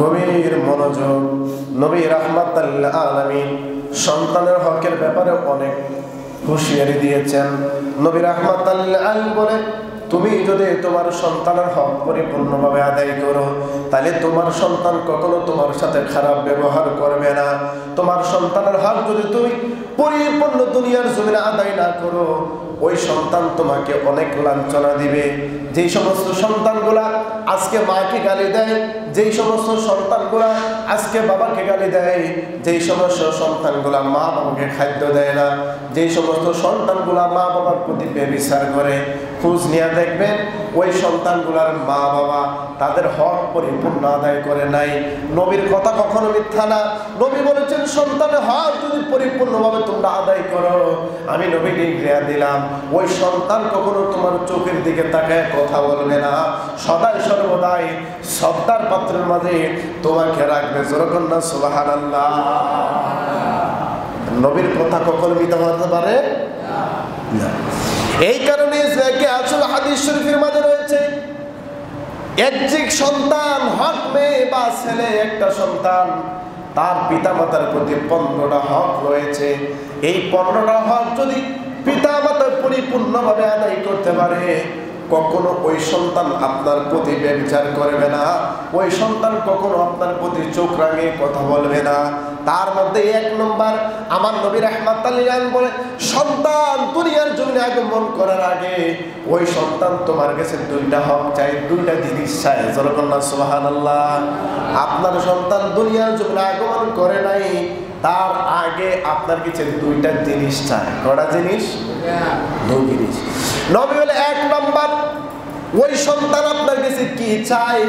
গভীর মনোযোগ। নবী রাহমাতাল লিল আলামিন সন্তানের হকের ব্যাপারে অনেক হুঁশিয়ারি দিয়েছেন। নবী রাহমাতাল লিল আলামিন বলে, তুমি যদি তোমার সন্তানের হক পরিপূর্ণভাবে আদায় করো, তাহলে তোমার সন্তান কখনো তোমার সাথে খারাপ ব্যবহার করবে না। তোমার সন্তানের হক যদি তুমি পরিপূর্ণ দুনিয়ার জমিনে আদায় না করো, ওই সন্তান তোমাকে অনেক লাঞ্ছনা দিবে। যেই সমস্ত সন্তানগুলা আজকে মাকে গালি দেয়, যেই সমস্ত সন্তানগুলা আজকে বাবাকে গালি দেয়, যেই সমস্ত সন্তানগুলা মা বাবাকে খাদ্য দেয় না, যেই সমস্ত সন্তানগুলা মা বাবার প্রতি ব্যভিচার করে, খোঁজ নিয়ে দেখবেন ওই সন্তানগুলার মা বাবা তাদের হক পরিপূর্ণ আদায় করে নাই। নবীর কথা কখনো মিথ্যা না। নবী বলেছেন, সন্তানের হক যদি পরিপূর্ণভাবে তোমরা আদায় করো, আমি নবীকে গ্রেয়া দিলাম, ওই সন্তান কখনো তোমার চোখের দিকে তাকায় কথা বলবে না, সদাই সর্বদাই শ্রদ্ধার পাত্রের মাঝে তোমাকে রাখবে। জোরকন্যা সুবহানাল্লাহ। নবীর কথা কখনো মিথ্যা হতে পারে না। এই কারণে আসল হাদিস শরীফের মাঝে রয়েছে, একজন সন্তান, হক মেয়ে বা ছেলে, একটা সন্তান তার পিতা মাতার প্রতি 15টা হক রয়েছে। এই 15টা হক যদি পিতা মাতা পরিপূর্ণভাবে আদায় করতে পারে, কখনো ওই সন্তান আপনার প্রতি ব্যভিচার করবে না, ওই সন্তান কখনো আপনার প্রতি চোখ রাঙিয়ে কথা বলবে না। তার মধ্যে 1 নম্বর, আমার নবী রাহমাতাল লিল আলামিন বলে, সন্তান দুনিয়ার জমিনে আগমন করার আগে ওই সন্তান তোমার কাছে 2টা হক চাই, 2টা জিনিস চাই। জোরকন্যা সুবহানাল্লাহ। আপনার সন্তান দুনিয়ার জমিনে আগমন করে নাই, তার আগে আপনার কাছে 2টা জিনিস চাই। কটা জিনিস? 2 জিনিস। নবী বলে, 1 নম্বর, ওই সন্তান আপনার কাছে কি চাই?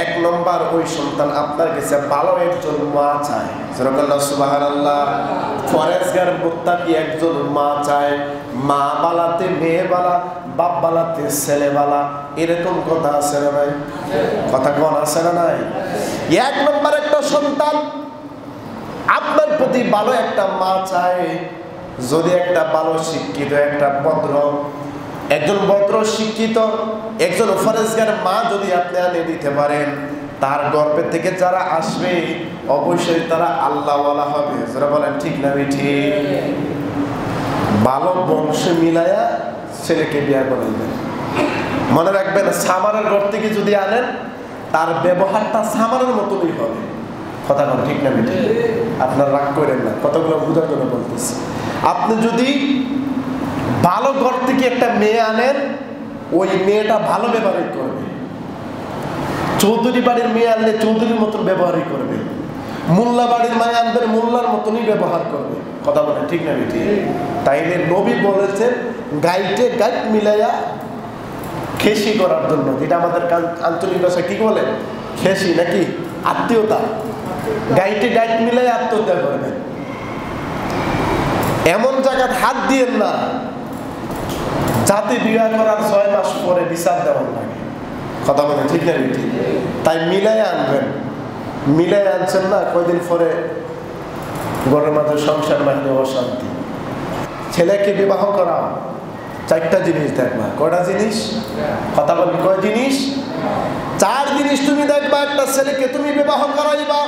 1 নম্বর, ওই সন্তান আপনার কাছে ভালো একজন মা চায়। সুবহানাল্লাহ। ফরেজগার মুত্তাকি একজন মা চায়। মা বালাতে মেয়ে বালা, বাপ বালাতে ছেলে বালা, এরকম কথা আছে না নাই? কথা কোন আছে না নাই? 1 নম্বর, একটা সন্তান আপনার প্রতি ভালো একটা মা চায়। যদি একটা ভালো শিক্ষিত, একটা একজন ভদ্র শিক্ষিত, একজন ফরেজগার মা যদি আপনি আনে দিতে পারেন, তার গর্ভে থেকে যারা আসবে অবশ্যই তারা আল্লাহওয়ালা হবে। যারা বলেন ঠিক না ঠিক? ভালো বংশ মিলায়া ছেলেকে বিয়ে করে দেবেন। মনে রাখবেন, সামারের ঘর থেকে যদি আনেন, তার ব্যবহারটা সামারের মতনই হবে। কথা বলেন ঠিক না ঠিক? আপনার রাগ করেন না, কতগুলো বুঝার জন্য বলতেছি। আপনি যদি ভালো ঘর থেকে একটা মেয়ে আনেন, ওই মেয়েটা ভালো ব্যবহারই করবে। চৌধুরী বাড়ির মেয়ে আনলে চৌধুরীর মতন ব্যবহারই করবে। মোল্লা বাড়ির মায়ে আনবেন, মোল্লার মতনই ব্যবহার করবে। কথা বলে ঠিক না ঠিক? তাইলে নবী বলেছেন, গাইটে গাইট মিলাইয়া খেসি করার জন্য, যেটা আমাদের আঞ্চলিক ভাষায় কি বলে? খেসি নাকি আত্মীয়তা। গাইটে গাইট মিলাই আত্মহত্যা করবেন। এমন জায়গায় হাত দিয়েন না যাতে বিবাহ করার 6 মাস পরে বিচার দেওয়ার লাগে। কথা বলে ঠিক না ঠিক? তাই মিলাই আনবেন। মিলাই আনছেন না, কয়দিন পরে ঘরের মাঝে সংসার বাহিনী অশান্তি। ছেলেকে বিবাহ করা 4টা জিনিস দেখবা। কয়টা জিনিস? কথা বলি কয় জিনিস? 4 জিনিস তুমি দেখবা। একটা ছেলেকে তুমি বিবাহ করাইবা,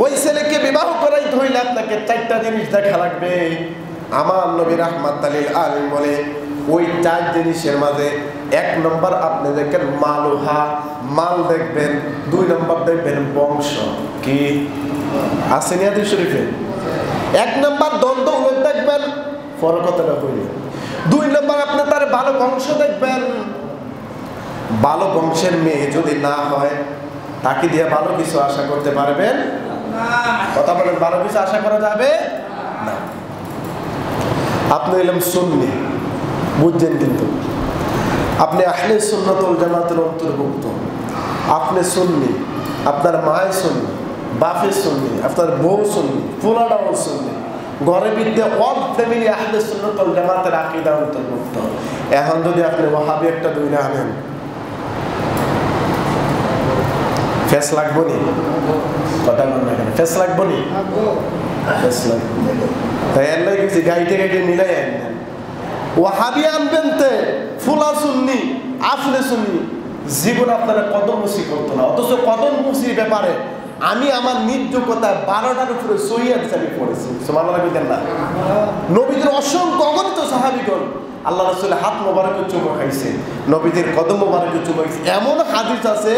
ওই ছেলেকে বিবাহ করাইতে হইলে আপনাকে 4টা জিনিস দেখা লাগবে। আমার নবী রাহমাতাল লিল আলামিন বলে, ওই 4 জিনিসের মাঝে 1 নম্বর আপনি দেখেন মালুহা, মাল দেখবেন। 2 নম্বর দেখবেন বংশ। কি আছে হাদিস শরীফে? 1 নম্বর দ্বন্দ্ব দেখবেন, পরের কথাটা বলি। 2 নম্বর আপনি তার ভালো বংশ দেখবেন। ভালো বংশের মেয়ে যদি না হয়, তাকে দিয়ে ভালো কিছু আশা করতে পারবেন না। কথা বলেন, ভালো কিছু আশা করা যাবে না। আপনি এলাম সুন্নি, বুঝছেন? কিন্তু আপনি আহলে সুন্নাত ওয়াল জামাতের অন্তর্ভুক্ত। আপনি সুন্নি, আপনার মায় সুন্নি, বাপে সুন্নি, আপনার বউ সুন্নি, পুরাটাও সুন্নি। ঘরে বিদ্যে অল ফ্যামিলি আহলে সুন্নাত ওয়াল জামাতের আকীদা অন্তর্ভুক্ত। এখন যদি আপনি ওয়াহাবি একটা 2টা আনেন, ফেস লাগবো নি? কথা বল না কেন? ফেস লাগবো নি? ফেস লাগবে। তাই এর লাগে কিছু গাইতে গাইতে মিলাই আনবেন। ওয়াহাবি আনবেন তে ফুলা সুন্নি, আফলে সুন্নি, জীবন আপনারা কদম মুসি করতো না, অথচ কদম মুসির ব্যাপারে আমি আমার নিজ যোগ্যতায় 12টার উপরে সহিহ হাদিস আমি পড়েছি। সুবহানাল্লাহ বলেন না? নবীদের অসংখ্য অগণিত সাহাবীগণ আল্লাহ রাসূলের হাত মোবারকে চুমো খাইছে, নবীদের কদম মোবারকে চুমো খাইছে। এমন হাদিস আছে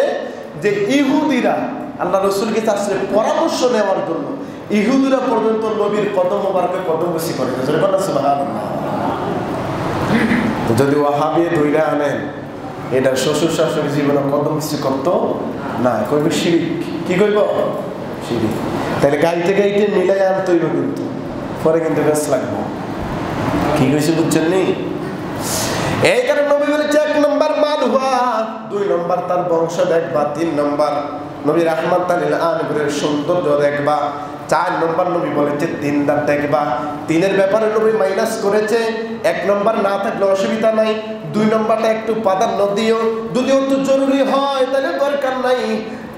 যে ইহুদিরা আল্লাহ রাসূলকে চাচ্ছে পরামর্শ নেওয়ার জন্য, ইহুদিরা পর্যন্ত নবীর কদম মোবারকে কদম মুসি করে। সুবহানাল্লাহ। যদি ওয়াহাবি ধইরা আনেন, এটা শ্বশুর শাশুড়ি জীবনে কদম মুসি করতো না, কইবে শিরিক। কি কইব? শিরিক। তাহলে গাইতে গাইতে মিলাই আনতে হইব, কিন্তু পরে কিন্তু বেশ লাগবো। কি কইছে বুঝছেন নি? এই কারণে নবী বলেছে 1 নম্বর মাল হুয়া, 2 নম্বর তার বংশ দেখবা, 3 নম্বর নবী রাহমাতাল লিল আলামিনের সৌন্দর্য দেখবা, 4 নম্বর নবী বলেছে দিনদার দেখবা। 3-এর ব্যাপারে নবী মাইনাস করেছে, 1 নম্বর না থাকলে অসুবিধা নাই, 2 নম্বরটা একটু প্রাধান্য দিও, যদি অত জরুরি হয় তাহলে দরকার নাই।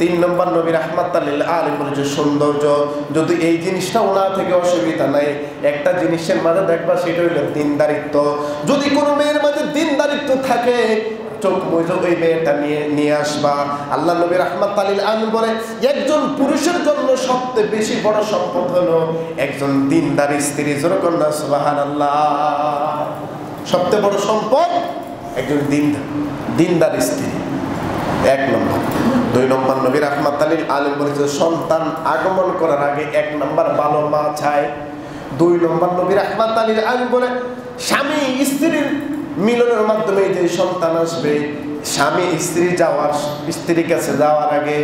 3 নম্বর নবী রাহমাতাল লিল আলামিন বলেছে সৌন্দর্য, যদি এই জিনিসটাও না থেকে অসুবিধা নাই, একটা জিনিসের মাঝে দেখবা সেটা হলো দিনদারিত্ব। যদি কোনো মেয়ের মাঝে দিনদারিত্ব থাকে, চোখ বুঝে ওই মেয়েটা নিয়ে আসবা। আল্লাহ নবী রাহমাতাল লিল আলামিন বলে একজন পুরুষের জন্য সবচেয়ে বেশি বড় সম্পদ হলো একজন দিনদার স্ত্রী। জোরে কন্যা সুবহানাল্লাহ। সবচেয়ে বড় সম্পদ একজন দিনদার স্ত্রী, 1 নম্বর। 2 নম্বর নবী রাহমাতাল লিল আলামিন বলেছে সন্তান আগমন করার আগে 1 নম্বর ভালো মা চাই। 2 নম্বর নবী রাহমাতাল লিল আলামিন বলে স্বামী স্ত্রীর মিলনের মাধ্যমে যে সন্তান আসবে, স্বামী স্ত্রীর কাছে যাওয়ার আগে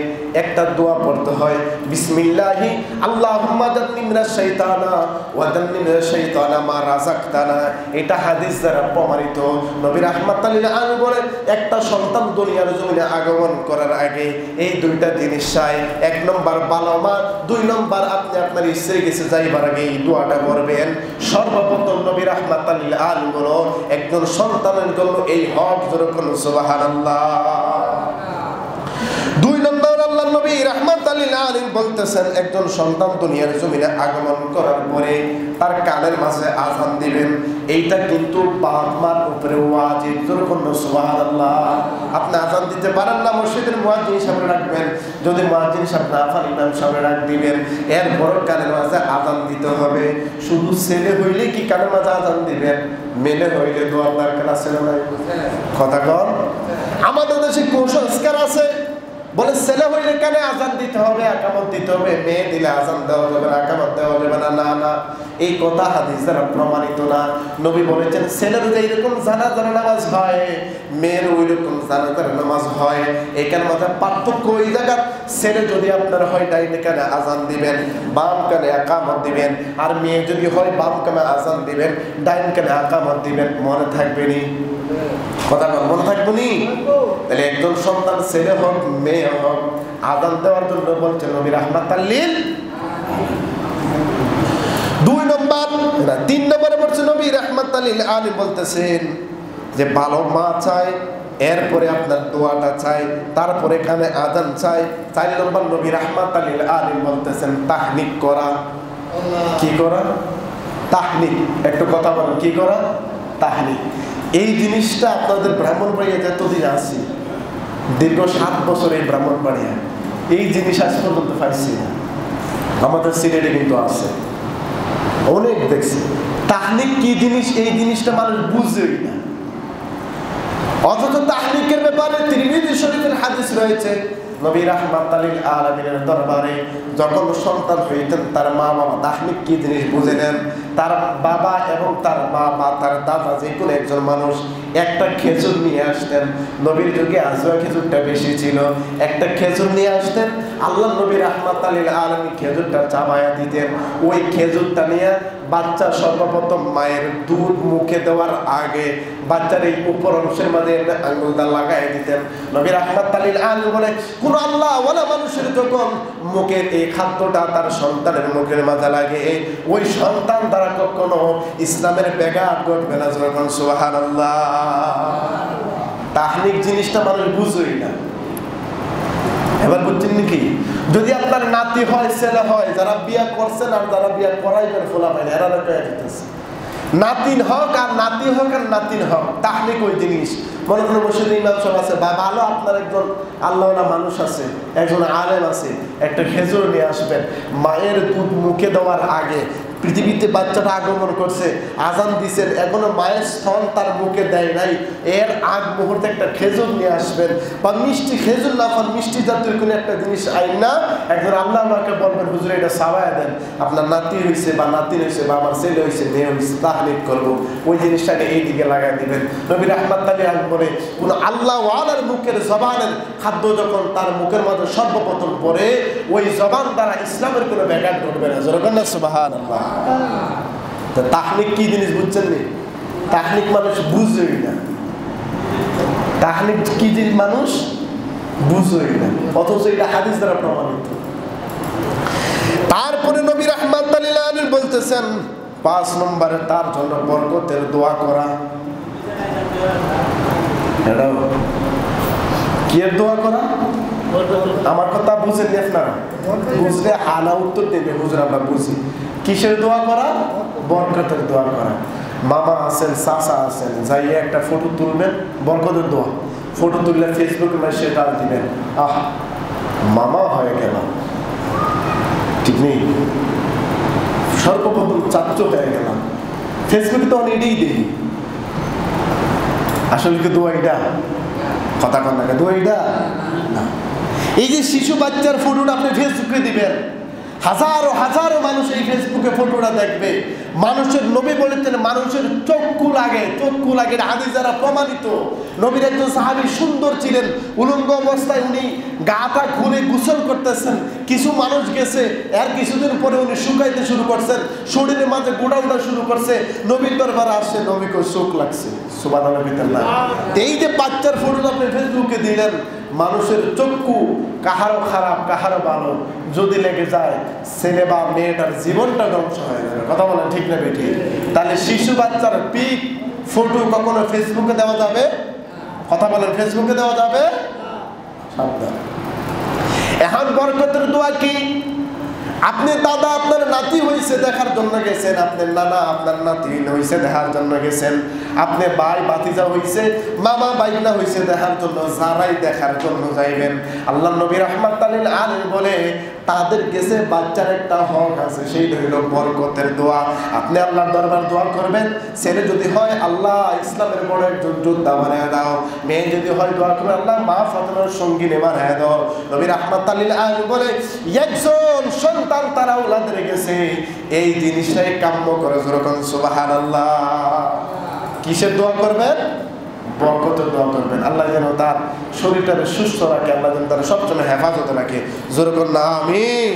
একটা দোয়া পড়তে হয়, বিসমিল্লাহি আল্লাহুম্মা জান্নিবনা শাইতানা ওয়া জান্নিবনা শাইতানা মা রাযাকতানা। এটা হাদিস দ্বারা প্রমাণিত। নবী রাহমাতাল লিল আলামিন বলেন একটা সন্তান দুনিয়ার জমিনে আগমন করার আগে এই 2টা জিনিস চাই, 1 নম্বর ভালো মা, 2 নম্বর আপনি আপনার স্ত্রীর কাছে যাইবার আগে এই দোয়াটা করবেন। সর্বপ্রথম নবী রাহমাতাল লিল আলামিন বলো একজন সন্তানের জন্য এই হক। যখন সুবহানাল্লাহ। 2 নম্বর আল্লাহ নবী রাহমাতাল লিল আলামিন বলতেছেন একজন সন্তান দুনিয়ার জমিনে আগমন করার পরে তার কানের মাঝে আযান দিবেন। এইটা কিন্তু বাপ মার উপরে ওয়াজিব। যখন সুবহানাল্লাহ। আপনি আযান দিতে পারেন না, মসজিদের মুয়াজ্জিন হিসেবে রাখবেন, যদি মুয়াজ্জিন সাহেব না পারেন ইমাম সাহেব রাখ দিবেন। এরপর কানের মাঝে আযান দিতে হবে। শুধু ছেলে হইলে কি কানের মাঝে আযান দিবেন? মেলে হইলে দোয়ার দরকার আছে না? কথা কন। আমাদের দেশে কুসংস্কার আছে, বলে ছেলে হইলে কেন আযান দিতে হবে, একামত দিতে হবে, মেয়ে দিলে আযান দেওয়া যাবে না, একামত দেওয়া যাবে না। না না, এই কথা হাদিস দ্বারা প্রমাণিত না। নবী বলেছেন ছেলের যে এরকম জানাজার নামাজ হয়, মেয়ের ওই রকম জানাজার নামাজ হয়। এখানে মাঝে পার্থক্য ওই জায়গা, ছেলে যদি আপনার হয় ডাইন কানে আযান দিবেন, বাম কানে একামত দিবেন, আর মেয়ে যদি হয় বাম কানে আযান দিবেন, ডাইন কানে একামত দিবেন। মনে থাকবে নি? কথা মনে থাকবে নি? তাহলে একজন সন্তান ছেলে হোক মেয়ে হোক আযান দেওয়ার জন্য বলছেন নবী রাহমাতাল লিল। 2 নম্বর 3 নম্বরে বলছেন নবী রাহমাতাল লিল আলামিন বলতেছেন যে ভালো মা চাই, এরপরে আপনার দোয়াটা চাই, তারপরে এখানে আযান চাই। 4 নম্বর নবী রাহমাতাল লিল আলামিন বলতেছেন তাহনিক করা। কি করা? তাহনিক। একটু কথা বলেন, কি করা? তাহনিক। এই জিনিসটা আপনাদের ব্রাহ্মণবাড়িয়া যতদিন আছি, দীর্ঘ 7 বছর এই ব্রাহ্মণবাড়িয়া এই জিনিস আজ পর্যন্ত পাইছি না। আমাদের সিলেটে কিন্তু আছে, অনেক দেখছি। তাহনিক কি জিনিস এই জিনিসটা মানুষ বুঝেই না, অথচ তাহনিকের ব্যাপারে তিরমিজি শরীফের হাদিস রয়েছে। নবী রাহমাতাল লিল আলামিনের দরবারে যখন সন্তান হইতেন তার মা বাবা তাহনিক কি জিনিস বুঝে নেন। তার বাবা এবং তার মা বা তার দাদা যে কোনো একজন মানুষ একটা খেজুর নিয়ে আসতেন। নবীর যুগে আজওয়া খেজুরটা বেশি ছিল, একটা খেজুর নিয়ে আসতেন। আল্লাহ নবী রাহমাতাল লিল আলামিন খেজুরটা চাবায়া দিতেন। ওই খেজুরটা নিয়ে বাচ্চা সর্বপ্রথম মায়ের দুধ মুখে দেওয়ার আগে বাচ্চার এই উপর অংশের মাঝে আঙ্গুলটা লাগাই দিতেন। নবী রাহমাতাল লিল আলামিন বলে কোন আল্লাহ ওয়ালা মানুষের যখন মুখের এই খাদ্যটা তার সন্তানের মুখের মাঝে লাগে, ওই সন্তান দ্বারা কখনো ইসলামের ব্যাঘাত ঘটবে না। যখন সুবহানাল্লাহ। তাহনিক জিনিসটা মানুষ বুঝেই না। এবার বুঝছেন নাকি? যদি আপনার নাতি হয় ছেলে হয়, যারা বিয়া করছেন আর যারা বিয়া করাইবেন ফোলা পাইনি, এরা কয়ে দিতেছে নাতিন হক আর নাতি হক আর নাতিন হক, তাহলিক ওই জিনিস। মনে কোনো মসজিদে ইমাম সাহেব আছে বা ভালো আপনার একজন আল্লাহওয়ালা মানুষ আছে, একজন আলেম আছে, একটা খেজুর নিয়ে আসবেন। মায়ের দুধ মুখে দেওয়ার আগে পৃথিবীতে বাচ্চাটা আগমন করছে, আজান দিচ্ছেন, এখনো মায়ের স্তন তার মুখে দেয় নাই, এর আগ মুহূর্তে একটা খেজুর নিয়ে আসবেন, বা মিষ্টি খেজুর না পান মিষ্টি জাতীয় কোনো একটা জিনিস আইন না একজন আল্লাহ আমাকে বলবেন হুজুর এটা সাবায় দেন, আপনার নাতি হয়েছে বা নাতিন হয়েছে বা আমার ছেলে হয়েছে মেয়ে হয়েছে তাহলিক করবো, ওই জিনিসটাকে এই দিকে লাগাই দিবেন। নবী রাহমাতুল্লাহি আলাইহি বলে কোন আল্লাহ ওয়ালার মুখের জবানের খাদ্য যখন তার মুখের মধ্যে সর্বপ্রথম পড়ে, ওই জবান দ্বারা ইসলামের কোনো ব্যাঘাত ঘটবে না। জোরকান্না সুবহানাল্লাহ। তাহলিক কি জিনিস বুঝছেন নি? তাহলিক মানুষ বুঝবেই না, তাহলিক কি জিনিস মানুষ বুঝবেই না, অথচ এটা হাদিস দ্বারা প্রমাণিত। তারপরে নবী রাহমাতুল্লাহি আলাইহি বলতেছেন 5 নম্বরে তার জন্য বরকতের দোয়া করা। কি এর দোয়া করা? আমার কথা বুঝেন আপনারা? বুঝলে আলা উত্তর দেবে, হুজুর আমরা বুঝি। কিসের দোয়া করা? বরকতের দোয়া করা। মামা আছেন, চাচা আছেন, যাইয়ে একটা ফটো তুলবেন, বরকতের দোয়া। ফটো তুললে ফেসবুকে মেসেজ ডাল দিবেন, আহ মামা হয়ে গেল, ঠিক নেই, সর্বপ্রথম চাচ্চ হয়ে গেলাম। ফেসবুকে তো অনেকটাই দিই, আসলে কি দোয়া এটা? কথা কন না, দোয়া এটা না। এই যে শিশু বাচ্চার ফটোটা আপনি ফেসবুকে দিবেন, হাজারো হাজারো মানুষ এই ফেসবুকে ফটোটা দেখবে। মানুষের নবী বলেছেন মানুষের চক্ষু লাগে, চক্ষু লাগে, হাদিস দ্বারা প্রমাণিত। নবীর একজন সাহাবী সুন্দর ছিলেন, উলঙ্গ অবস্থায় উনি গাটা খুলে গোসল করতেছেন, কিছু মানুষ গেছে, এর কিছুদিন পরে উনি শুকাইতে শুরু করছেন, শরীরের মাঝে গোড়া উঠা শুরু করছে, নবীর দরবারে আসছে, নবীকে চোখ লাগছে। সুবহানাল্লাহ। এই যে বাচ্চার ফটো আপনি ফেসবুকে দিলেন, মানুষের চক্ষু কাহারও খারাপ কাহারও ভালো যদি লেগে যায়, ছেলে বা মেয়েটার জীবনটা ধ্বংস হয়ে যাবে। কথা বলেন ঠিক না বেঠি? তাহলে শিশু বাচ্চার পিক ফটো কখনো ফেসবুকে দেওয়া যাবে? কথা বলেন, ফেসবুকে দেওয়া যাবে? সাবধান। এখন বরকতের দোয়া কি? আপনি দাদা আপনার নাতি হয়েছে দেখার জন্য গেছেন, আপনার নানা আপনার নাতি হয়েছে দেখার জন্য গেছেন, আপনি ভাই ভাতিজা হয়েছে, মামা বাইনা হয়েছে দেখার জন্য, যারাই দেখার জন্য যাইবেন, আল্লাহ নবী রাহমাতুল্লাহি আলাইহি বলে তাদের কাছে বাচ্চার একটা হক আছে, সেই হইল বরকতের দোয়া। আপনি আল্লাহর দরবার দোয়া করবেন, ছেলে যদি হয় আল্লাহ ইসলামের বড় একজন যোদ্ধা বানায় দাও, মেয়ে যদি হয় দোয়া করবেন আল্লাহ মা ফাতেমার সঙ্গিনী বানায় দাও। নবী রাহমাতুল্লাহি আলাইহি বলে একজন সন্তান তারা আওলাদ রেখেছে, এই জিনিসটাই কাম্য করে। যেরকম সুবহানাল্লাহ। কিসের দোয়া করবেন? বরকতের দোয়া করবেন। আল্লাহ যেন তার শরীরটাকে সুস্থ রাখে, আল্লাহ যেন তার সবসময় হেফাজতে রাখে। যেরকম না আমিন।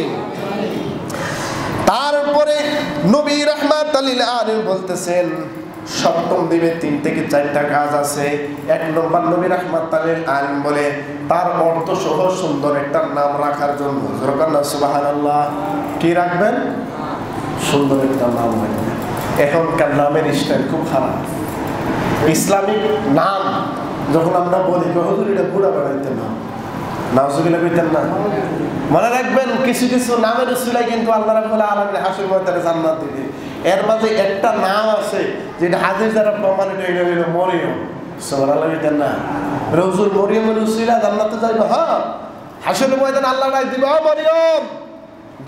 তারপরে নবী রাহমাতুল্লাহি আলাইহি বলতেছেন সপ্তম দিনে 3 থেকে 4টা কাজ আছে। 1 নম্বর নবী রাহমাতুল্লাহি আলাইহি বলে তার অর্থ সহ সুন্দর একটা নাম রাখার জন্য। যেরকম না সুবহানাল্লাহ। কি রাখবেন? সুন্দর একটা নাম রাখবেন। এখনকার নামের স্টাইল খুব খারাপ। ইসলামিক নাম যখন আমরা বলি হুজুর এটা বুড়া বানাইতে না, নাউজুবিল্লাহ কইতেন না। মনে রাখবেন কিছু কিছু নামের উসিলায় কিন্তু আল্লাহ রাব্বুল আলামিন হাসর ময়দানে জান্নাত দিবে। এর মাঝে একটা নাম আছে যেটা হাদিস দ্বারা প্রমাণিত, এটা হলো মরিয়ম। সুবহানাল্লাহ কইতেন না। রসুল মরিয়মের উসিলা জান্নাতে যাইবে। হ্যাঁ, হাসর ময়দানে আল্লাহ ডাক দিবে, ও মরিয়ম,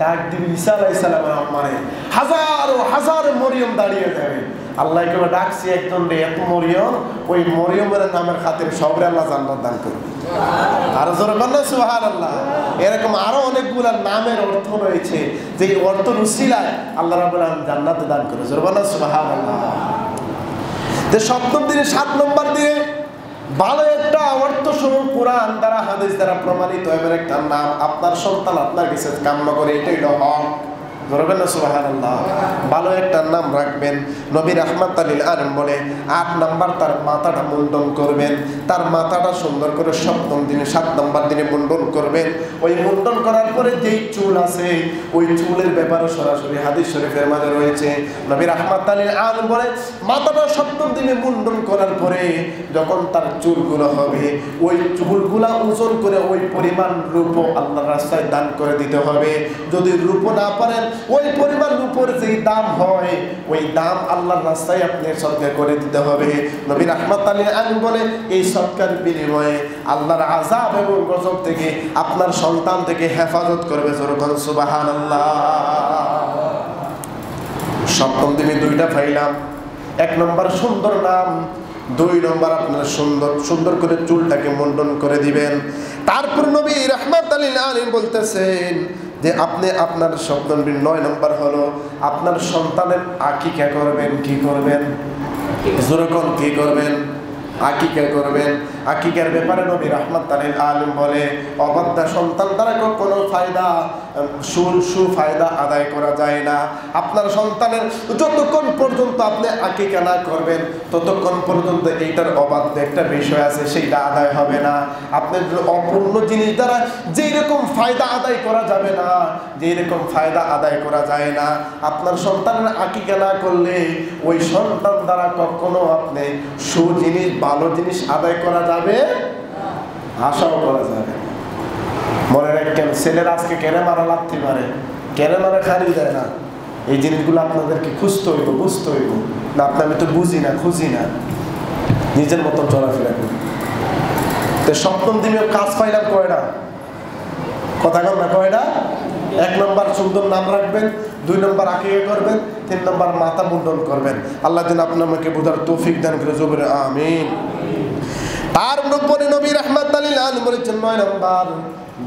ডাক দিবে ঈসা আলাইহিস সালামের আম্মারে, হাজারো হাজারো মরিয়ম দাঁড়িয়ে যাবে। আল্লাহ কেবল ডাকছে একজন রে, এত মরিয়ম, ওই মরিয়মের নামের খাতির সবরে আল্লাহ জান্নাত দান করবে। আর জোরে বলেন সুবহানাল্লাহ। এরকম আরো অনেকগুলো নামের অর্থ রয়েছে যে অর্থ উসিলায় আল্লাহ রাব্বুল আলামিন জান্নাত দান করে। জোরে বলেন সুবহানাল্লাহ। যে সপ্তম দিনে 7 নম্বর দিনে ভালো একটা অর্থ সহ কোরআন দ্বারা হাদিস দ্বারা প্রমাণিত এমন একটা নাম আপনার সন্তান আপনার কাছে কামনা করে, এটাই হলো হক। ধরবেন না সুবহানাল্লাহ। ভালো একটা নাম রাখবেন। নবী রাহমাতুল্লাহি আলাইহি বলে 8 নাম্বার তার মাথাটা মুন্ডন করবেন, তার মাথাটা সুন্দর করে সপ্তম দিনে 7 নাম্বার দিনে মুন্ডন করবেন। ওই মুন্ডন করার পরে যেই চুল আছে ওই চুলের ব্যাপারে সরাসরি হাদিস শরীফের মধ্যে রয়েছে। নবী রাহমাতুল্লাহি আলাইহি বলে মাথাটা সপ্তম দিনে মুন্ডন করার পরে যখন তার চুলগুলো হবে ওই চুলগুলা ওজন করে ওই পরিমাণ রূপ আল্লাহর রাস্তায় দান করে দিতে হবে। যদি রূপ না পারেন ওই পরিমাণ রূপোর যেই দাম হয় ওই দাম আল্লাহর রাস্তায় আপনি সদকা করে দিতে হবে। নবী রাহমাতুল লিল আলামিন বলে এই সদকার বিনিময়ে আল্লাহর আযাব এবং গজব থেকে আপনার সন্তান থেকে হেফাজত করবে। যখন সুবহানাল্লাহ। সপ্তম দিনে দুইটা পাইলাম। এক নম্বর সুন্দর নাম, দুই নম্বর আপনার সুন্দর করে চুলটাকে মুন্ডন করে দিবেন। তারপর নবী রাহমাতুল লিল আলামিন বলতেছেন যে আপনি আপনার সপ্তম দিন 9 নম্বর হলো আপনার সন্তানের আকিকা করবেন। কি করবেন? যখন কি করবেন? আকিকা করবেন। আকিকার ব্যাপারে নবী রাহমাতুল লিল আলামিন বলে অবাধ্যা সন্তান দ্বারা কোনো ফায়দা সুফায়দা আদায় করা যায় না। আপনার সন্তানের যতক্ষণ পর্যন্ত আপনি আকিকা না করবেন ততক্ষণ পর্যন্ত এইটার অবাধ্য একটা বিষয় আছে সেইটা আদায় হবে না। আপনার অপূর্ণ জিনিস দ্বারা যেই রকম ফায়দা আদায় করা যাবে না, যেই রকম ফায়দা আদায় করা যায় না, আপনার সন্তানের আকিকা না করলে ওই সন্তান দ্বারা কখনো আপনি সুজিনিস ভালো জিনিস আদায় করা যাবে আশাও করা যাবে। মনে রাখেন ছেলের আজকে কেড়ে মারা লাগতে পারে, কেড়ে মারা খালি দেয় না। এই জিনিসগুলো আপনাদেরকে খুঁজতে হইব, বুঝতে হইব। না আপনি আমি তো বুঝি না, খুঁজি না, নিজের মতন চলাফেরা করি। তো সপ্তম দিনে কাজ পাইলাম কয়টা? কথা কন না কয়টা? 1 নম্বর সুন্দর নাম রাখবেন, 2 নম্বর আকিকা করবেন, 3 নম্বর মাথা মুন্ডন করবেন। আল্লাহ যেন আপনাকে বোঝার তৌফিক দান করে। জোরে আমিন। তার উপরে নবী রাহমাতুল লিল আলামিন বলেছেন 9 নম্বর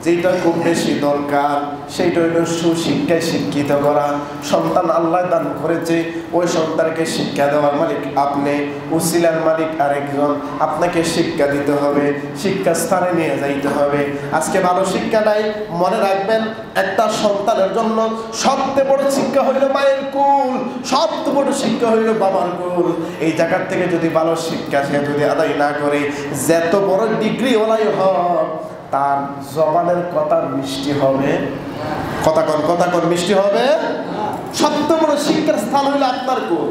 যেটা খুব বেশি দরকার সেইটা হলো সুশিক্ষায় শিক্ষিত করা। সন্তান আল্লাহ দান করেছে, ওই সন্তানকে শিক্ষা দেওয়ার মালিক আপনি, উসিলার মালিক আরেকজন। আপনাকে শিক্ষা দিতে হবে, শিক্ষা স্থানে নিয়ে যাইতে হবে। আজকে ভালো শিক্ষা নাই, মনে রাখবেন একটা সন্তানের জন্য সবচেয়ে বড় শিক্ষা হইল মায়ের কুল, সবচেয়ে বড় শিক্ষা হইল বাবার কুল। এই জায়গার থেকে যদি ভালো শিক্ষা সে যদি আদায় না করে, যত বড় ডিগ্রি ওলাই হোক তার জবানের কথা মিষ্টি হবে। কথা কন মিষ্টি হবে। সবচেয়ে বড় শিক্ষার স্থান হইল আপনার কুল।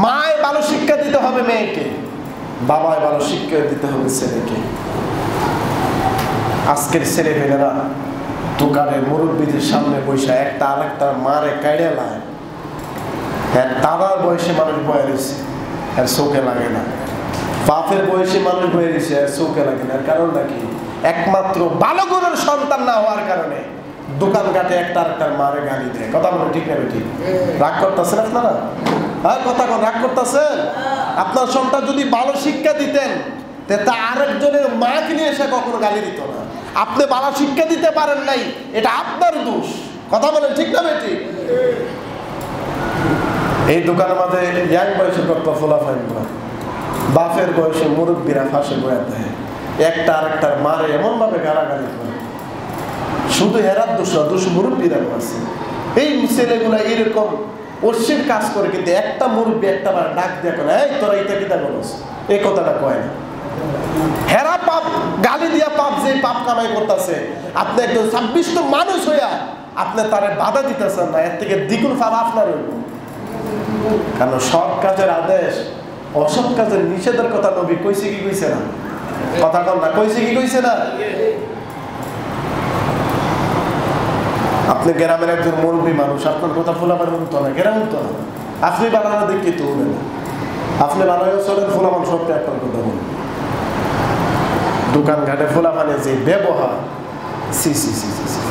মায় ভালো শিক্ষা দিতে হবে মেয়েকে, বাবায় ভালো শিক্ষা দিতে হবে ছেলেকে। আজকের ছেলেমেয়েরা দোকানের মুরব্বীদের সামনে বসে একটা আরেকটার মারে কাইড়ে লায়। হ্যাঁ, দাদার বয়সে মানুষ বয়ে রয়েছে, আর চোখে লাগে না। বাপের বয়সে মানুষ বয়ে রয়েছে, আর চোখে লাগে না। কারণটা কি? একমাত্র ভালো গুণের সন্তান না হওয়ার কারণে দোকান ঘাটে একটা আরেকটার মারে গালি দেয়। কথা বলে ঠিক না? ঠিক রাগ করতেছেন আপনারা? হ্যাঁ, কথা রাগ করতেছেন? আপনার সন্তান যদি ভালো শিক্ষা দিতেন তা আরেকজনের মাকে নিয়ে এসে কখনো গালি দিত না। আপনি ভালো শিক্ষা দিতে পারেন নাই, এটা আপনার দোষ। কথা বলেন ঠিক না? ঠিক। এই দোকানের মাঝে ইয়াং বয়সের কত ফোলাফাইন বাপের বয়সে মুরব্বীরা ফাঁসে বয়া দেয়, একটা আরেকটার মারে এমন ভাবে গালাগালি করে। শুধু হেরার দোষ না, দোষ মুরব্বীরা আছে। এই ছেলেগুলা এরকম অশ্লীল কাজ করে, কিন্তু একটা মুরব্বী একটা বার ডাক দিয়ে করে, এই তোরা ইটা কিতা করস, এই কথাটা কয় না। হেরা পাপ গালি দিয়া পাপ যে পাপ কামাই করতেছে, আপনি একজন 26 মানুষ হইয়া আপনি তারে বাধা দিতেছেন না, এর থেকে দ্বিগুণ পাপ আপনার হইল। কারণ সৎ কাজের আদেশ, অসৎ কাজের নিষেধের কথা নবী কইছে কি কইছে না? কথা কন না, কইছে কি কইছে না? আপনি গ্রামের একজন মুরব্বী মানুষ, আপনার কথা ফোলাবার উঠতো না, গ্রাম উঠতো না। আপনি বানানো দেখি তো উঠে না, আপনি বানানো চলেন ফোলামান সবটা আপনার কথা বলুন। দোকান ঘাটে ফোলামানে যে ব্যবহার, সি সি সি সি সি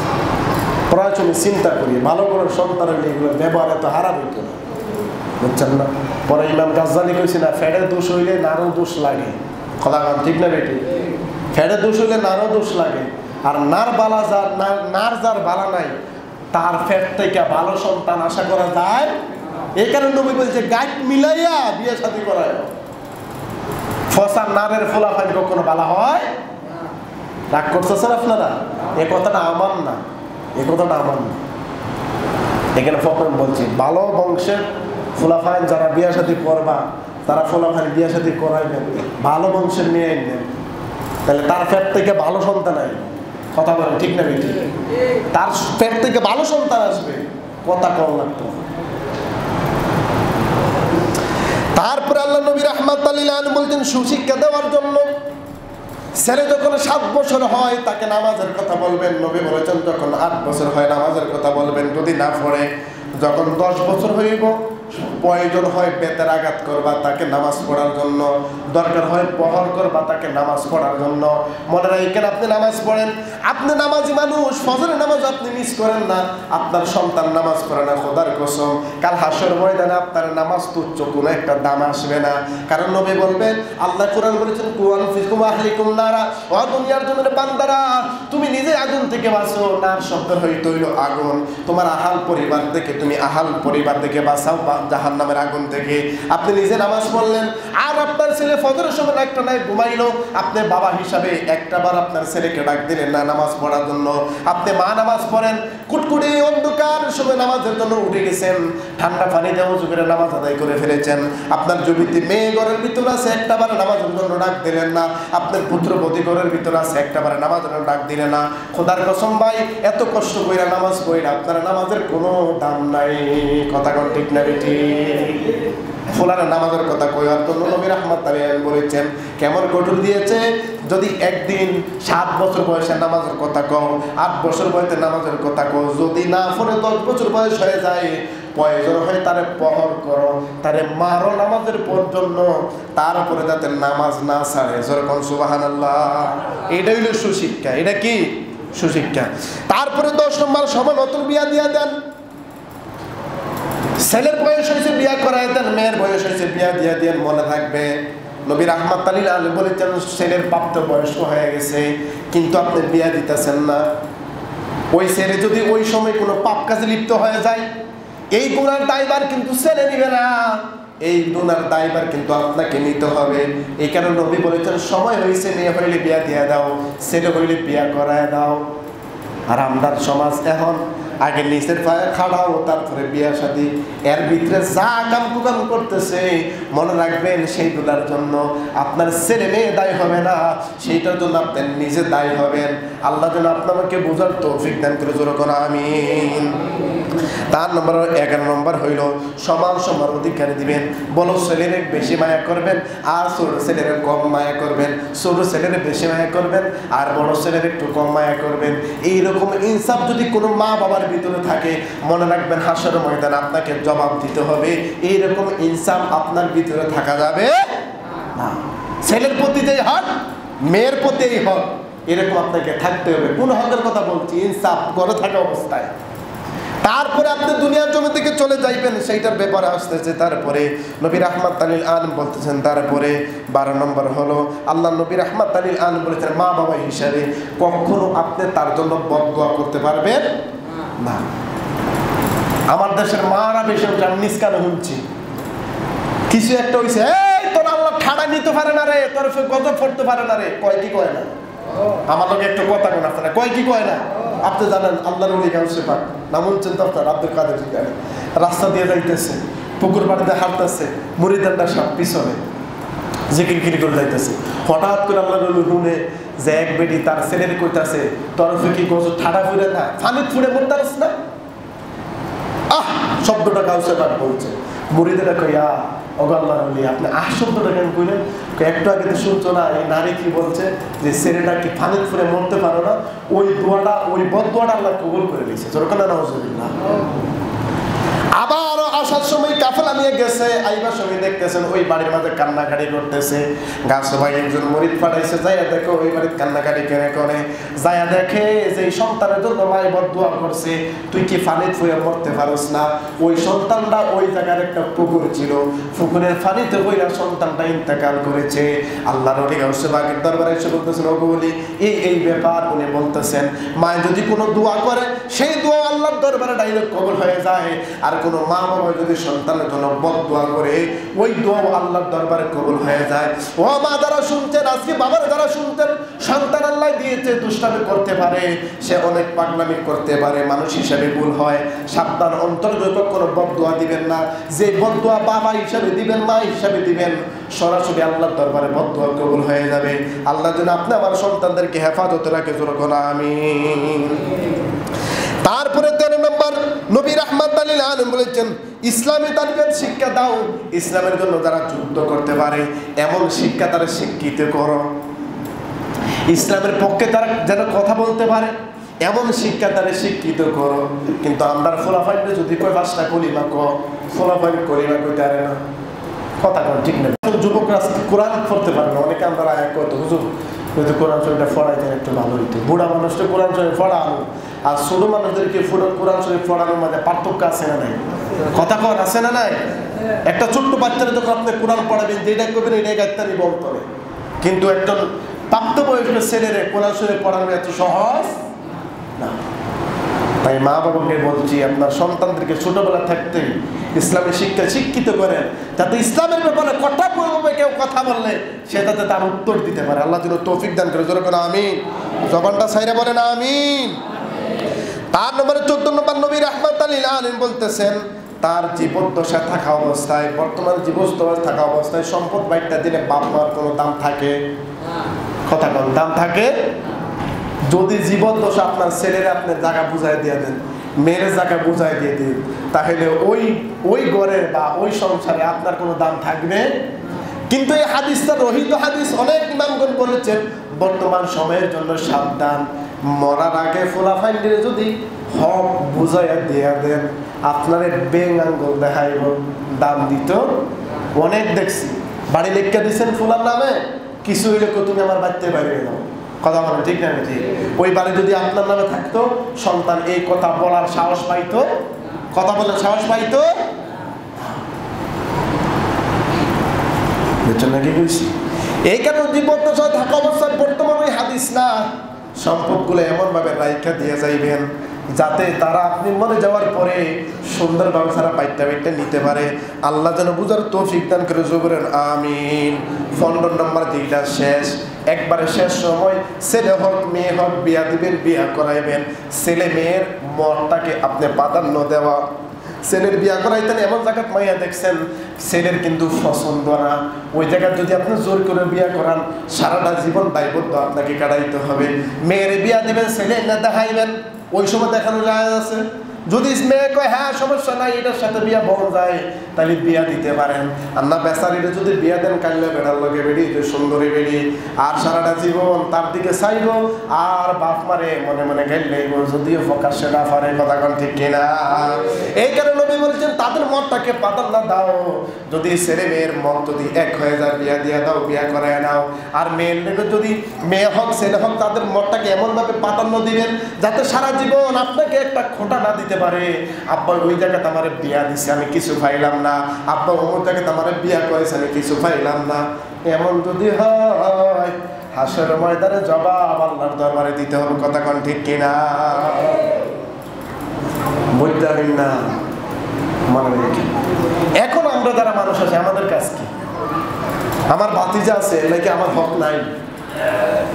প্রয়োজনে চিন্তা করি। ভালো করে সন্তান হইলে এগুলো ব্যবহার এত হারাম হইতো না, বুঝছেন না? পরে ইমাম গাজ্জালি কইছে না, ফেডের দোষ হইলে নারও দোষ লাগে। কথা কান ঠিক না বেটি? ফেডের দোষ হইলে নারও দোষ লাগে। আর নার বালা যার নার যার বালা নাই, তার ফেট থেকে ভালো সন্তান আশা করা যায়। এই কারণে নবী বলছে গাইড মিলাইয়া বিয়ে শাদী করায়। ফসা নারের ফোলাফাইন কখনো বালা হয়? রাগ করতেছেন আপনারা? এ কথাটা আমার না, এ কথাটা আমার না। এখানে ফকর বলছি, ভালো বংশের ফোলাফাইন যারা বিয়ে শাদী করবা, তারা ফোলাফাইন বিয়ে শাদী করাইবেন, ভালো বংশের মেয়ে আনবেন, তাহলে তার পেট থেকে ভালো সন্তান আসবে। কথা বলেন ঠিক না বেটি? তার পেট থেকে ভালো সন্তান আসবে, কথা কম লাগতো। তারপরে আল্লাহ নবী রাহমাতুল্লাহ আলাইহি বলতেন সুশিক্ষা দেওয়ার জন্য ছেলে যখন 7 বছর হয় তাকে নামাজের কথা বলবেন। নবী বলেছেন যখন 8 বছর হয় নামাজের কথা বলবেন, যদি না পড়ে। যখন 10 বছর হইব প্রয়োজন হয় বেতের আঘাত করবা তাকে নামাজ পড়ার জন্য, দরকার হয় প্রহর করবা তাকে নামাজ পড়ার জন্য। মনে রাখেন, আপনি নামাজ পড়েন, আপনি নামাজি মানুষ, ফজরের নামাজ আপনি মিস করেন না, আপনার সন্তান নামাজ পড়ে না, খোদার কসম কাল হাসর ময়দানে আপনার নামাজ তুচ্ছ কোনো একটা দাম আসবে না। কারণ নবী বলবেন, আল্লাহ কোরআন বলেছেন কুয়ান ফিকুম আহলিকুম নারা, ও দুনিয়ার জমিনের বান্দারা তুমি নিজে আগুন থেকে বাঁচো, নার শব্দ হইতে হইল আগুন, তোমার আহাল পরিবার থেকে তুমি আহাল পরিবার থেকে বাঁচাও জাহান্নামের আগুন থেকে। আপনি নিজে নামাজ পড়লেন, আর আপনার ছেলে ফজরের সময় একটা নাই ঘুমাইলো, আপনি বাবা হিসাবে একটাবার আপনার ছেলেকে ডাক দিলেন না নামাজ পড়ার জন্য। আপনি মা নামাজ পড়েন, কুটকুটি অন্ধকার সময় নামাজের জন্য উঠে গেছেন, ঠান্ডা পানি দিয়ে ওযু করে নামাজ আদায় করে ফেলেছেন। আপনার জমিতে মেয়ে ঘরের ভিতরে আছে, একটাবার নামাজের জন্য ডাক দিলেন না। আপনার পুত্রবতী ঘরের ভিতরে আছে, একটাবার নামাজের জন্য ডাক দিলেন না। খোদার কসম ভাই, এত কষ্ট কইরা নামাজ পড়া আপনার নামাজের কোনো দাম নাই। কথা কোন ঠিক না বেটি? ফোলার নামাজের কথা কইয়ার জন্য নবী রাহমাতুল্লাহি আলাইহি বলেছেন কেমন কঠোর দিয়েছে। যদি একদিন 7 বছর বয়সে নামাজের কথা কও, 8 বছর বয়সে নামাজের কথা কও, যদি না পড়ে 10 বছর বয়স হয়ে যায়, প্রয়োজন হয় তারে প্রহর করো, তারে মারো নামাজের জন্য, তারপরে যাতে নামাজ না ছাড়ে। যেরকম সুবহানাল্লাহ, এটা হইল সুশিক্ষা। এটা কি সুশিক্ষা? তারপরে 10 নম্বর সময় নতুন বিয়া দিয়া দেন। ছেলের বয়স হয়েছে বিয়া করায় দেন, মেয়ের বয়স হয়েছে বিয়া দিয়া দেন। মনে থাকবে নবী রাহমাতুল্লাহি আলাইহি বলেছেন ছেলের প্রাপ্ত বয়স হয়ে গেছে কিন্তু আপনি বিয়া দিতেছেন না। ওই ছেলে যদি ওই সময় কোনো পাপ কাজে লিপ্ত হয়ে যায়, এই গুনার দায়ভার কিন্তু ছেলে নিবে না, এই গুনার দায়ভার কিন্তু আপনাকে নিতে হবে। এই কারণে নবী বলেছেন সময় হয়েছে, মেয়ে হইলে বিয়া দিয়া দাও, ছেলে হইলে বিয়া করায় দাও। আর আমরার সমাজ এখন আগে নিচের পায়ে খাড়াও, তারপরে বিয়া শাদী, এর ভিতরে যা কাম কুকাম করতেছে, মনে রাখবেন সেইগুলার জন্য আপনার ছেলে মেয়ে দায়ী হবে না, সেইটার জন্য আপনি নিজে দায়ী হবেন। আল্লাহ যেন আপনাকে বোঝার তৌফিক দান করে, জোরে কোন আমিন। 11 নম্বর হইল সমান সমান অধিকার দিবেন। বড় ছেলের বেশি মায়া করবেন আর ছোট ছেলের কম মায়া করবেন, ছোট ছেলের বেশি মায়া করবেন আর বড় ছেলের একটু কম মায়া করবেন। এইরকম ইনসাফ যদি কোনো মা বাবার ভিতরে থাকে, মনে রাখবেন হাসরের ময়দানে আপনাকে জবাব দিতে হবে। এইরকম ইনসাফ আপনার ভিতরে থাকা যাবে না। ছেলের প্রতি যেই হক, মেয়ের প্রতি এই হক, এরকম আপনাকে থাকতে হবে। কোন হকের কথা বলছি? ইনসাফ করে থাকা অবস্থায়। তারপরে আপনি দুনিয়ার জমি থেকে চলে যাইবেন, সেইটার ব্যাপারে আসতেছে। তারপরে নবী রাহমাতুল্লিল আলামিন বলতেছেন, তারপরে 12 নম্বর হলো আল্লাহ নবী রাহমাতুল্লিল আলামিন বলেছেন মা বাবা হিসাবে কখনো আপনি তার জন্য বদদোয়া করতে পারবেন না। আমার দেশের মারা বেশি আমি নিষ্কানে শুনছি, কিছু একটা হইছে, এই তোর আল্লাহ ঠাড়া নিতে পারে না রে, তোর গজব পড়তে পারে না রে, কয় কি কয় না? আমার লোক একটু কথা কোন আপনারা কয় কি কয় না? আপনি জানেন আল্লাহর ওলি গাউসে পাক নাম হচ্ছেন তো আপনার আব্দুল কাদের জিলানী, রাস্তা দিয়ে যাইতেছে, পুকুর পাড়িতে হাঁটতেছে, মুরিদানটা সব পিছনে জিকিরকিরি করে যাইতেছে। হঠাৎ করে আল্লাহর ওলি শুনে যে এক বেটি তার ছেলের কইতাছে, তরফে কি গজব ঠাড়া ফুড়ে না, ফানি ফুড়ে মরতে পারছ না? আহ শব্দটা গাউসে পাক বলছে। মুরিদেরা কইয়া ওগো আল্লাহর ওলি আপনি আহ শব্দটা কেন কইলেন? একটু আগে তো শুনছো না এই নারী কি বলছে যে ছেলেটা কি ফানি ফুড়ে মরতে পারো না? ওই দোয়াটা, ওই বদদোয়াটা আল্লাহ কবুল করে নিয়েছে। যেরকম নাউজুবিল্লাহ। আবার আসার সময় কাফেলা নিয়ে গেছে, আইবার সময় দেখতেছেন ওই বাড়ির মাঝে কান্নাকাটি করতেছে। গাছ ভাই একজন মরিদ পাঠাইছে, যাইয়া দেখো ওই বাড়ির কান্নাকাটি কেনে করে, যাইয়া দেখে যে এই সন্তানের জন্য মায় বদদোয়া করছে, তুই কি ফানি ফুয়ে মরতে পারস না? ওই সন্তানটা ওই জায়গার একটা পুকুর ছিল, পুকুরের ফানিতে বইরা সন্তানটা ইন্তেকাল করেছে। আল্লাহর ওলি গাউসে পাকের দরবারে এসে বলতেছেন ওগো ওলি এই ব্যাপার। উনি বলতেছেন মায় যদি কোনো দোয়া করে সেই দোয়া আল্লাহর দরবারে ডাইরেক্ট কবুল হয়ে যায়, আর কোনো মা বাবা যদি সন্তানের জন্য বদদোয়া করে ওই দোয়া আল্লাহর দরবারে কবুল হয়ে যায়। ও মা যারা শুনতেন, আজকে বাবার যারা শুনতেন, সন্তান আল্লাহ দিয়েছে, দুষ্টামি করতে পারে, সে অনেক পাগলামি করতে পারে, মানুষ হিসাবে ভুল হয়, সাবধান, অন্তর্গত কোনো বদদোয়া দিবেন না। যে বদদোয়া বাবা হিসাবে দিবেন, মা হিসাবে দিবেন, সরাসরি আল্লাহর দরবারে বদদোয়া কবুল হয়ে যাবে। আল্লাহ যেন আপনি আমার সন্তানদেরকে হেফাজতে রাখে, যেরকম আমিন। তারপরে 13 নম্বর নবী রাহমাতুল্লিল আলামিন বলেছেন ইসলামী তারবিয়ত শিক্ষা দাও। ইসলামের জন্য যারা যুদ্ধ করতে পারে এমন শিক্ষা তারা শিক্ষিত করো। ইসলামের পক্ষে তারা যেন কথা বলতে পারে এমন শিক্ষা তারা শিক্ষিত করো। কিন্তু আমরা ফোলাফাইনটা যদি কয় 5টা কলিমা ফোলাফাইন কলিমা কইতে পারে না, কথা কন ঠিক না। যুবকরা কোরআন পড়তে পারে না, অনেকে আমরা আয়া কত হুজুর যদি কোরআন শরীফটা পড়াইতেন একটু ভালো হইতো। বুড়া মানুষটা কোরআন শরীফ পড়ানো আর ছোট মানুষদেরকে কোরআন শরীফ পড়ানোর মাঝে পার্থক্য আছে না নাই? কথা কন আছে না নাই? একটা ছোট্ট বাচ্চারা যখন আপনি কোরআন পড়াবেন যেটা করবেন এটাই গাইতানি বলতে হবে, কিন্তু একজন প্রাপ্তবয়স্ক ছেলেরে কোরআন শরীফ পড়ানো এত সহজ না। তাই মা বাবাকে বলছি আপনার সন্তানদেরকে ছোটবেলা থাকতে ইসলামের শিক্ষা শিক্ষিত করেন, যাতে ইসলামের ব্যাপারে কথা বলবে কেউ কথা বললে সে যাতে তার উত্তর দিতে পারে। আল্লাহ যেন তৌফিক দান করে, জোরে করে আমিন। জবানটা ছাইরা বলেন আমিন। 4 নম্বরে 14 নম্বর নবী রাহমাতুল লিল আলামিন বলতেছেন তার জীবদ্দশা থাকা অবস্থায়, বর্তমান জীবদ্দশা থাকা অবস্থায় সম্পদ বাইকটা দিলে বাপ মার কোনো দাম থাকে? কথা কম দাম থাকে? যদি জীবদ্দশা আপনার ছেলেরা আপনার জায়গা বুঝাই দিয়ে দেন, মেয়ের জায়গা বুঝাই দিয়ে দিন, তাহলে ওই ঘরে বা ওই সংসারে আপনার কোনো দাম থাকবে। কিন্তু এই হাদিসটা রহিত হাদিস, অনেক ইমামগণ বলেছেন বর্তমান সময়ের জন্য সাবধান, মরার আগে ফোলাফাইন্ডে যদি হক বুঝাইয়া দিয়া দেন আপনার বেং আঙ্গুল দেখাইব দাম দিত। অনেক দেখছি বাড়ি লেখা দিচ্ছেন ফুলার নামে, কিছু হইলে তুমি আমার বাড়িতে বাইরে দাও, কথা বলেন ঠিক না ঠিক? ওই বাড়ি যদি আপনার নামে থাকতো সন্তান এই কথা বলার সাহস পাইতো, কথা বলার সাহস পাইতো। নাকি বলছি এই কারণে জীবদ্দশা থাকা অবস্থায় বর্তমান ওই হাদিস না, সম্পদগুলো এমন ভাবে রাইখা দিয়ে যাইবেন যাতে তারা আপনি মরে যাওয়ার পরে সুন্দরভাবে সারা বাইটটা নিতে পারে। আল্লাহ যেন বুঝার তৌফিক দান করে, জোরে আমিন। 15 নম্বর দিকটা শেষ, একবারে শেষ সময় ছেলে হোক মেয়ে হোক বিয়া দিবেন, বিয়া করাইবেন। ছেলে মেয়ের মনটাকে আপনি প্রাধান্য দেওয়া। ছেলের বিয়া করাইতেন এমন জায়গায় মাইয়া দেখছেন ছেলের কিন্তু পছন্দ না, ওই জায়গায় যদি আপনি জোর করে বিয়া করান সারাটা জীবন দায়বদ্ধ আপনাকে কাটাইতে হবে। মেয়ের বিয়া দিবেন ছেলে না দেখাইবেন, ওই সময় দেখানো যায় আছে। যদি মেয়ে কয় হ্যাঁ সমস্যা নাই এটার সাথে বিয়া বন যায় তাহলে বিয়া দিতে পারেন। আর না বেচারিটা যদি বিয়া দেন কাল্লা বেড়ার লগে বেড়ি যে সুন্দরী বেড়ি আর সারাটা জীবন তার দিকে চাইব আর বাপ মারে মনে মনে গাইলেইব, যদিও প্রকাশ্যে না পারে, কথা কোন ঠিক কিনা? এই কারণে নবী বলেছেন তাদের মনটাকে প্রাধান্য দাও। যদি ছেলে মেয়ের মন যদি এক হয়ে যায় বিয়া দিয়ে দাও, বিয়া করায় নাও। আর মেয়ের যদি মেয়ে হোক ছেলে হোক তাদের মনটাকে এমনভাবে প্রাধান্য দিবেন যাতে সারা জীবন আপনাকে একটা খোঁটা না দিতে পারে। আব্বা ওই জায়গাতে আমার বিয়া দিছে আমি কিছু পাইলাম না, আব্বা অমুক জায়গাতে আমার বিয়া করেছে আমি কিছু পাইলাম না। এমন যদি হয় হাসরের ময়দানে জবাব আল্লাহর দরবারে দিতে হবে, কথা কোন ঠিক কিনা? বুঝতে না মনে রেখে। এখন আমরা যারা মানুষ আছে আমাদের কাজ কি? আমার ভাতিজা আছে নাকি আমার হক নাই?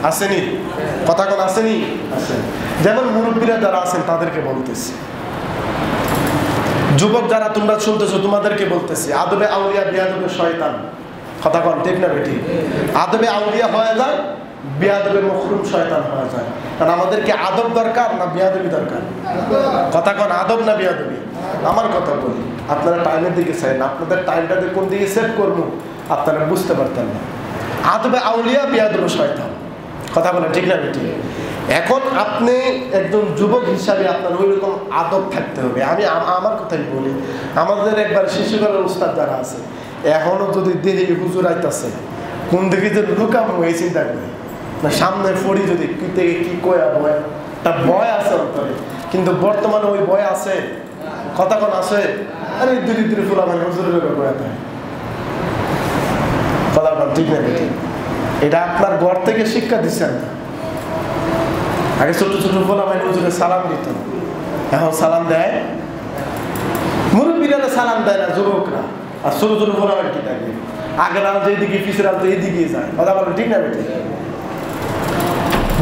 আসেনি? কথা কোন আসেনি? আসেন। যেমন মুরব্বীরা যারা আছেন তাদেরকে বলতেছি, যুবক যারা তোমরা শুনতেছো তোমাদেরকে বলতেছি, আদবে আউলিয়া বিয়াদবে শয়তান, কথা কন ঠিক না বেটি? আদবে আউলিয়া হয়ে যায়, বিয়াদবে মখরুম শয়তান হয়ে যায়। কারণ আমাদেরকে আদব দরকার না বিয়াদবি দরকার? কথা কন আদব না বিয়াদবি? আমার কথা বলি, আপনারা টাইমের দিকে চাই না, আপনাদের টাইমটা কোন দিকে সেভ করবো আপনারা বুঝতে পারতেন না। আদবে আউলিয়া বিয়াদবে শয়তান, কথা বলেন ঠিক না বেটি? এখন আপনি একজন যুবক হিসাবে আপনার ওই রকম আদব থাকতে হবে। আমি আমার কথাই বলি, আমাদের একবার শিশুকালের উস্তাদ যারা আছে এখনো যদি দেহে হুজুর আইতাছে কোন দিকে যে লুকাম এই চিন্তা করি না, সামনে পড়ি যদি কি থেকে কি কয়া বয়, তার ভয় আছে অন্তরে, কিন্তু বর্তমানে ওই ভয় আছে? কথা কোন আছে? আরে ধীরে ধীরে ফুলা মানে হুজুরের কয়া থাকে, কথা বল ঠিক না বেটি? এটা আপনার ঘর থেকে শিক্ষা দিচ্ছেন না। আগে ছোট ছোট ফোলা মানে হুজুরে সালাম দিত, এখন সালাম দেয় মুরব্বীরা, সালাম দেয় না যুবকরা। আর ছোট ছোট ফোলা মানে কি থাকে, আগের আল যেদিকে পিছের আল তো এইদিকে যায়, কথা বলো ঠিক না বেটি?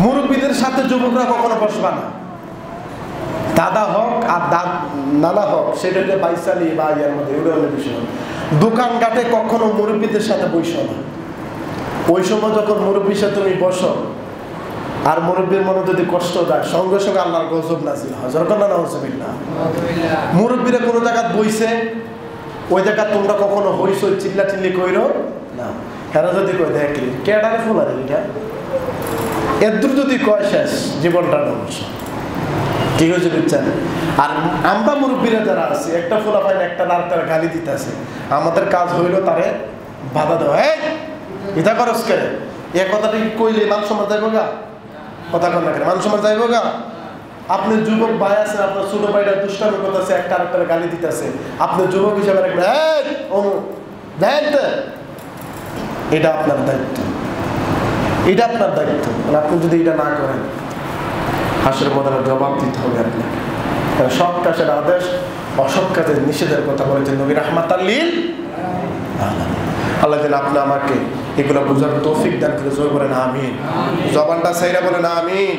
মুরব্বীদের সাথে যুবকরা কখনো বসবা না, দাদা হোক আর নানা হোক, সেটা যে বাইসালি বা ইয়ার মধ্যে এগুলো হলে বিষয়। দোকান ঘাটে কখনো মুরব্বীদের সাথে বসো না। ওই সময় যখন মুরব্বীর সাথে তুমি বসো আর মুরব্বীর মনে যদি কষ্ট দেয় সঙ্গে সঙ্গে আল্লাহর গজব নাজিল হয়, যখন না নাউজুবিল্লাহ। মুরব্বীরা কোনো জায়গায় বইছে ওই জায়গা তোমরা কখনো হইসই চিল্লা চিল্লি কইরো না। হেরা যদি কই দেখলি কেডারে ফুলা রে এটা এদ্রু যদি কয় শেষ, জীবনটা ধ্বংস। ঠিক হয়েছে, বুঝছেন? আর আমরা মুরব্বীরা যারা আছি, একটা ফোলাফাইন একটা নারকেল গালি দিতেছে, আমাদের কাজ হইল তারে বাধা দেওয়া। এটা খরচ করে এ কথাটি কইলে মান সমাজ যাইব গা, কথা কন না কেন, মান সমাজ যাইব গা। আপনি যুবক ভাই আছে, আপনার ছোট ভাইটা দুষ্টামি করতেছে, একটা আরেকটা গালি দিতেছে, আপনি যুবক হিসাবে রাখবেন এটা আপনার দায়িত্ব, এটা আপনার দায়িত্ব। আপনি যদি এটা না করেন, হাসরের মধ্যে জবাব দিতে হবে আপনাকে। সৎ কাজের আদেশ, অসৎ কাজের নিষেধের কথা বলেছেন নবী রাহমাতাল লিল আলামিন। আল্লাহ যেন আপনি আমাকে এগুলো বোঝার তৌফিক দান করে, জোর বলেন আমিন। জবানটা সাইরা বলেন আমিন।